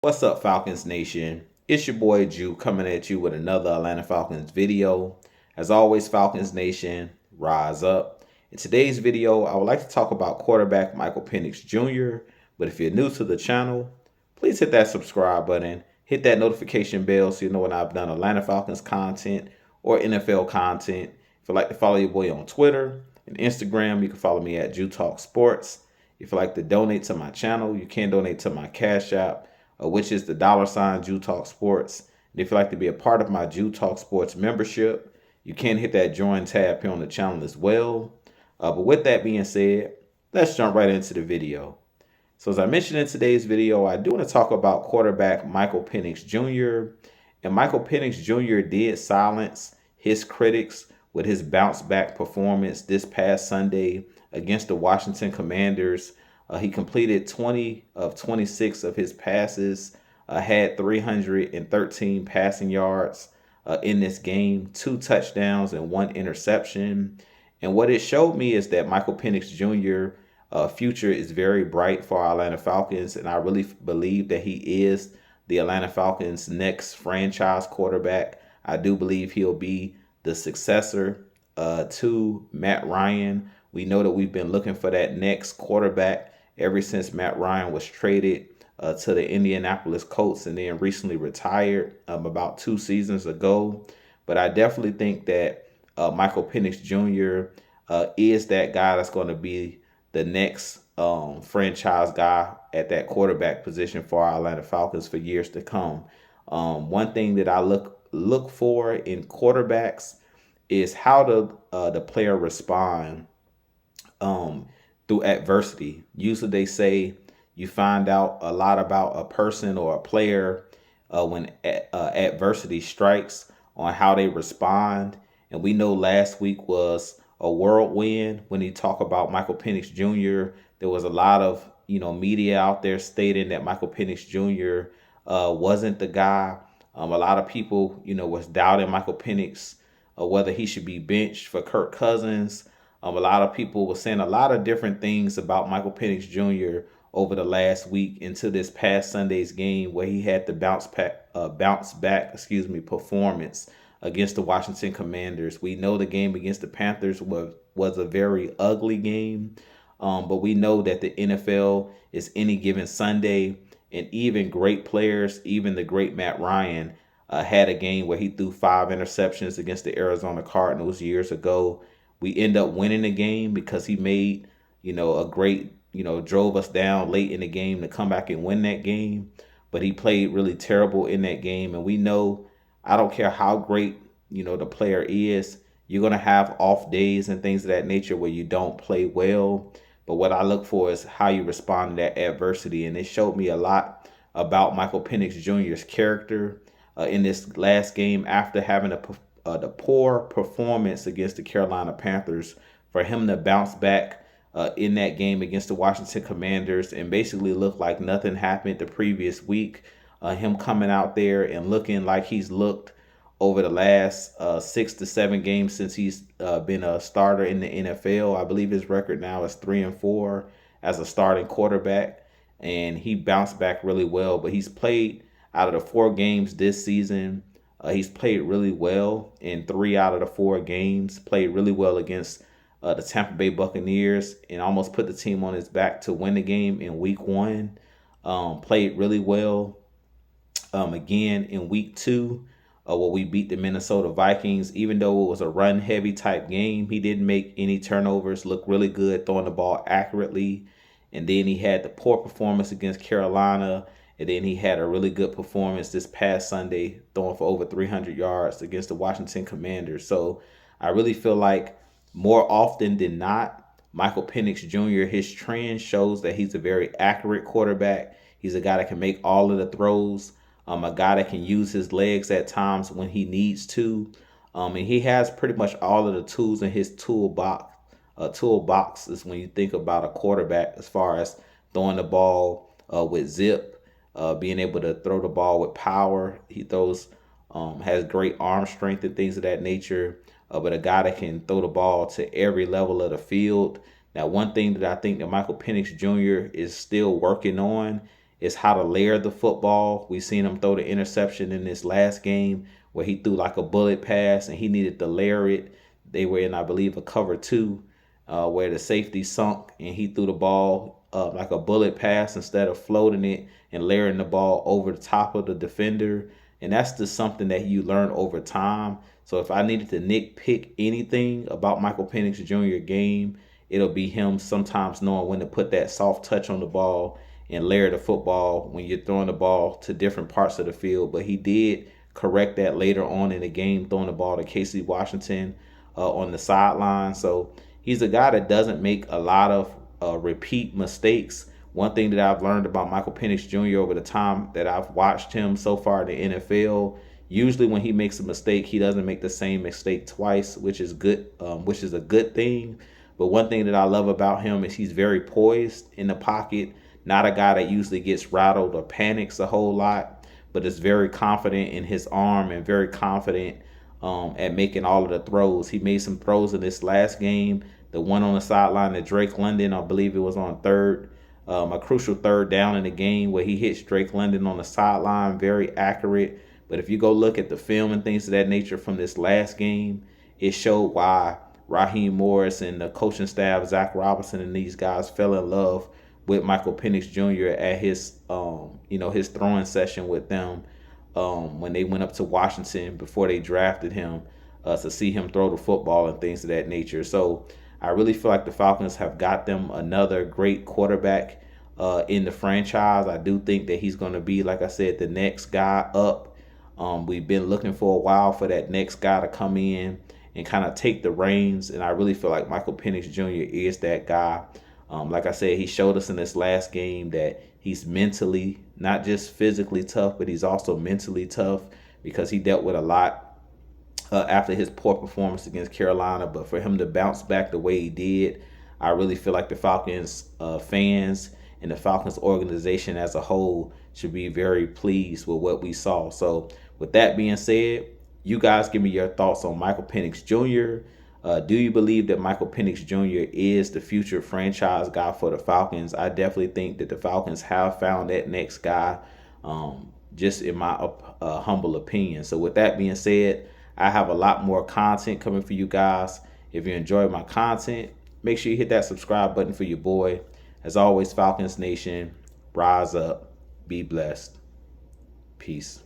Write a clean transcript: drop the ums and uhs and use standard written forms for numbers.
What's up, Falcons Nation? It's your boy Jew coming at you with another Atlanta Falcons video. As always, Falcons Nation, rise up. In today's video, I would like to talk about quarterback Michael Penix Jr. But if you're new to the channel, please hit that subscribe button, hit that notification bell so you know when I've done Atlanta Falcons content or NFL content. If you'd like to follow your boy on Twitter and Instagram, you can follow me at Jew Talk Sports. If you'd like to donate to my channel, you can donate to my Cash App, which is the $ Jew Talk Sports. And if you'd like to be a part of my Jew Talk Sports membership, you can hit that join tab here on the channel as well. But with that being said, let's jump right into the video. So as I mentioned in today's video, I do want to talk about quarterback Michael Penix Jr. And Michael Penix Jr. did silence his critics with his bounce back performance this past Sunday against the Washington Commanders. He completed 20 of 26 of his passes, had 313 passing yards in this game, 2 touchdowns and 1 interception. And what it showed me is that Michael Penix Jr. Future is very bright for our Atlanta Falcons, and I really believe that he is the Atlanta Falcons' next franchise quarterback. I do believe he'll be the successor to Matt Ryan. We know that we've been looking for that next quarterback ever since Matt Ryan was traded to the Indianapolis Colts and then recently retired about 2 seasons ago. But I definitely think that Michael Penix Jr. Is that guy that's going to be the next franchise guy at that quarterback position for our Atlanta Falcons for years to come. One thing that I look for in quarterbacks is how the player respond through adversity. Usually they say you find out a lot about a person or a player when adversity strikes on how they respond. And we know last week was a whirlwind when he talked about Michael Penix Jr. There was a lot of media out there stating that Michael Penix Jr. Wasn't the guy. A lot of people was doubting Michael Penix whether he should be benched for Kirk Cousins. A lot of people were saying a lot of different things about Michael Penix Jr. over the last week into this past Sunday's game where he had the bounce back performance against the Washington Commanders. We know the game against the Panthers was a very ugly game, but we know that the NFL is any given Sunday, and even great players, even the great Matt Ryan, had a game where he threw 5 interceptions against the Arizona Cardinals years ago. We end up winning the game because he made, a great, drove us down late in the game to come back and win that game. But he played really terrible in that game. And we know, I don't care how great, the player is, you're going to have off days and things of that nature where you don't play well. But what I look for is how you respond to that adversity. And it showed me a lot about Michael Penix Jr.'s character in this last game after having the poor performance against the Carolina Panthers. For him to bounce back in that game against the Washington Commanders and basically look like nothing happened the previous week. Him coming out there and looking like he's looked over the last 6 to 7 games since he's been a starter in the NFL. I believe his record now is 3-4 as a starting quarterback, and he bounced back really well. But he's played out of the 4 games this season. He's played really well in 3 out of the 4 games, played really well against the Tampa Bay Buccaneers and almost put the team on his back to win the game in week 1. Played really well again in week 2 where we beat the Minnesota Vikings. Even though it was a run-heavy type game, he didn't make any turnovers, looked really good throwing the ball accurately. And then he had the poor performance against Carolina. And then he had a really good performance this past Sunday, throwing for over 300 yards against the Washington Commanders. So I really feel like more often than not, Michael Penix Jr., his trend shows that he's a very accurate quarterback. He's a guy that can make all of the throws, a guy that can use his legs at times when he needs to. And he has pretty much all of the tools in his toolbox. Toolbox is when you think about a quarterback as far as throwing the ball with zip. Being able to throw the ball with power. He throws, has great arm strength and things of that nature. But a guy that can throw the ball to every level of the field. Now, one thing that I think that Michael Penix Jr. is still working on is how to layer the football. We seen him throw the interception in this last game where he threw like a bullet pass and he needed to layer it. They were in, I believe, a cover two where the safety sunk and he threw the ball like a bullet pass instead of floating it and layering the ball over the top of the defender. And that's just something that you learn over time. So if I needed to nitpick anything about Michael Penix Jr. game, it'll be him sometimes knowing when to put that soft touch on the ball and layer the football when you're throwing the ball to different parts of the field. But he did correct that later on in the game, throwing the ball to Casey Washington on the sideline. So he's a guy that doesn't make a lot of repeat mistakes. One thing that I've learned about Michael Penix Jr. over the time that I've watched him so far in the NFL, usually when he makes a mistake, he doesn't make the same mistake twice, which is good, which is a good thing. But one thing that I love about him is he's very poised in the pocket, not a guy that usually gets rattled or panics a whole lot, but is very confident in his arm and very confident at making all of the throws. He made some throws in this last game. The one on the sideline to Drake London, I believe it was on a crucial third down in the game where he hits Drake London on the sideline, very accurate. But if you go look at the film and things of that nature from this last game, it showed why Raheem Morris and the coaching staff, Zach Robinson and these guys fell in love with Michael Penix Jr. at his his throwing session with them when they went up to Washington before they drafted him to see him throw the football and things of that nature. So I really feel like the Falcons have got them another great quarterback in the franchise. I do think that he's going to be, like I said, the next guy up. We've been looking for a while for that next guy to come in and kind of take the reins, and I really feel like Michael Penix Jr. is that guy. Like I said, he showed us in this last game that he's mentally, not just physically tough, but he's also mentally tough because he dealt with a lot after his poor performance against Carolina. But for him to bounce back the way he did, I really feel like the Falcons fans and the Falcons organization as a whole should be very pleased with what we saw. So with that being said, you guys give me your thoughts on Michael Penix Jr. Do you believe that Michael Penix Jr. is the future franchise guy for the Falcons? I definitely think that the Falcons have found that next guy, just in my humble opinion. So with that being said, I have a lot more content coming for you guys. If you enjoy my content, make sure you hit that subscribe button for your boy. As always, Falcons Nation, rise up, be blessed. Peace.